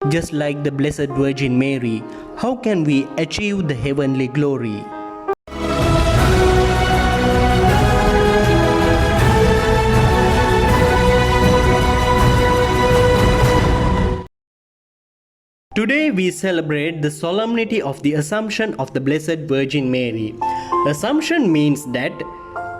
Just like the Blessed Virgin Mary, how can we achieve the heavenly glory? Today we celebrate the solemnity of the Assumption of the Blessed Virgin Mary. Assumption means that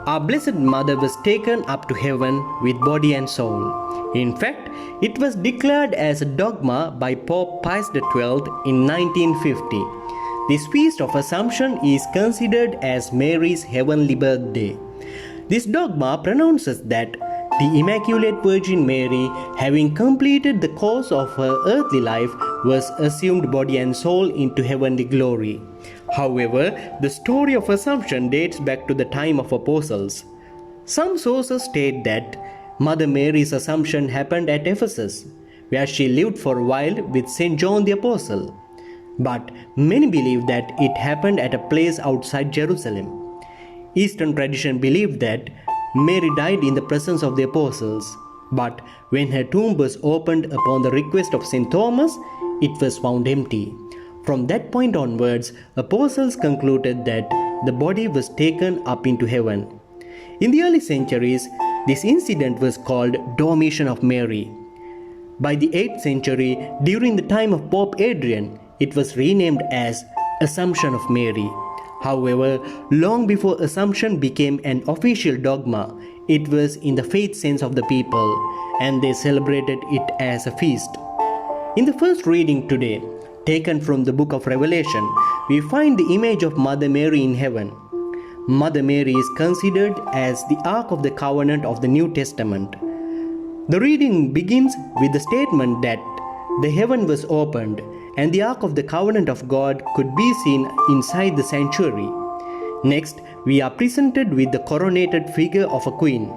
our Blessed Mother was taken up to heaven with body and soul. In fact, it was declared as a dogma by Pope Pius XII in 1950. This feast of Assumption is considered as Mary's heavenly birthday. This dogma pronounces that the Immaculate Virgin Mary, having completed the course of her earthly life, was assumed body and soul into heavenly glory. However, the story of Assumption dates back to the time of apostles. Some sources state that Mother Mary's Assumption happened at Ephesus, where she lived for a while with St. John the Apostle. But many believe that it happened at a place outside Jerusalem. Eastern tradition believed that Mary died in the presence of the apostles, but when her tomb was opened upon the request of St. Thomas, it was found empty. From that point onwards, apostles concluded that the body was taken up into heaven. In the early centuries, this incident was called Dormition of Mary. By the 8th century, during the time of Pope Adrian, it was renamed as Assumption of Mary. However, long before Assumption became an official dogma, it was in the faith sense of the people, and they celebrated it as a feast. In the first reading today, taken from the book of Revelation, we find the image of Mother Mary in heaven. Mother Mary is considered as the Ark of the Covenant of the New Testament. The reading begins with the statement that the heaven was opened and the Ark of the Covenant of God could be seen inside the sanctuary. Next, we are presented with the coronated figure of a queen.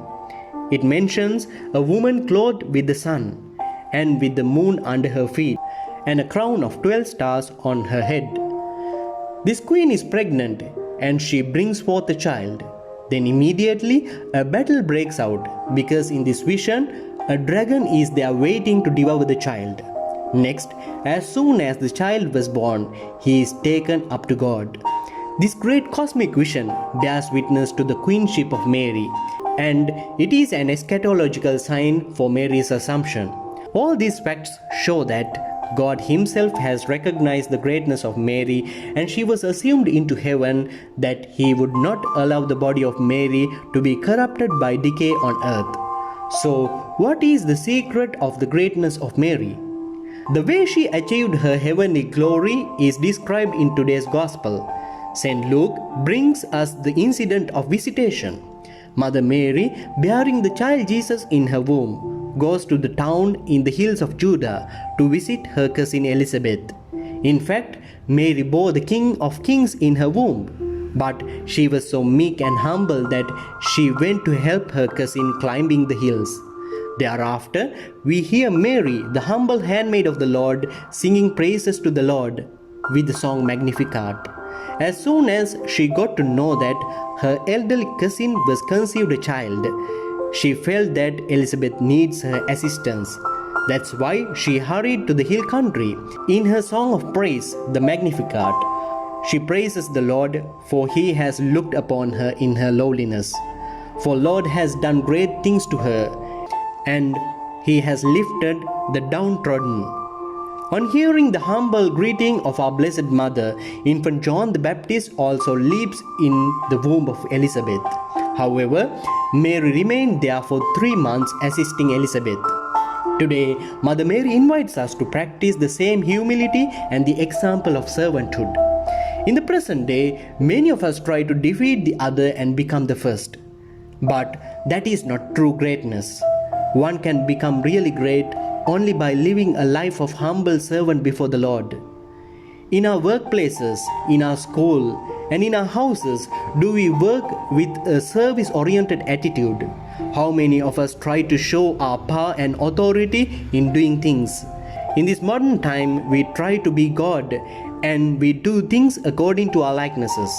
It mentions a woman clothed with the sun and with the moon under her feet and a crown of 12 stars on her head. This queen is pregnant and she brings forth a child. Then immediately a battle breaks out because in this vision a dragon is there waiting to devour the child. Next, as soon as the child was born, he is taken up to God. This great cosmic vision bears witness to the queenship of Mary, and it is an eschatological sign for Mary's Assumption. All these facts show that God Himself has recognized the greatness of Mary, and she was assumed into heaven, that He would not allow the body of Mary to be corrupted by decay on earth. So, what is the secret of the greatness of Mary? The way she achieved her heavenly glory is described in today's Gospel. St. Luke brings us the incident of visitation. Mother Mary, bearing the child Jesus in her womb, goes to the town in the hills of Judah to visit her cousin Elizabeth. In fact, Mary bore the King of Kings in her womb, but she was so meek and humble that she went to help her cousin climbing the hills. Thereafter, we hear Mary, the humble handmaid of the Lord, singing praises to the Lord with the song Magnificat. As soon as she got to know that her elderly cousin was conceived a child, she felt that Elizabeth needs her assistance. That's why she hurried to the hill country. In her song of praise, the Magnificat, she praises the Lord, for He has looked upon her in her lowliness. For Lord has done great things to her, and He has lifted the downtrodden. On hearing the humble greeting of our Blessed Mother, infant John the Baptist also leaps in the womb of Elizabeth. However, Mary remained there for 3 months assisting Elizabeth. Today, Mother Mary invites us to practice the same humility and the example of servanthood. In the present day, many of us try to defeat the other and become the first. But that is not true greatness. One can become really great only by living a life of humble servant before the Lord. In our workplaces, in our school, and in our houses, do we work with a service-oriented attitude? How many of us try to show our power and authority in doing things? In this modern time, we try to be God and we do things according to our likenesses.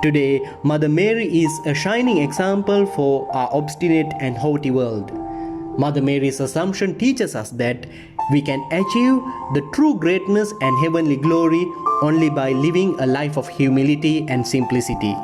Today, Mother Mary is a shining example for our obstinate and haughty world. Mother Mary's Assumption teaches us that We can achieve the true greatness and heavenly glory only by living a life of humility and simplicity.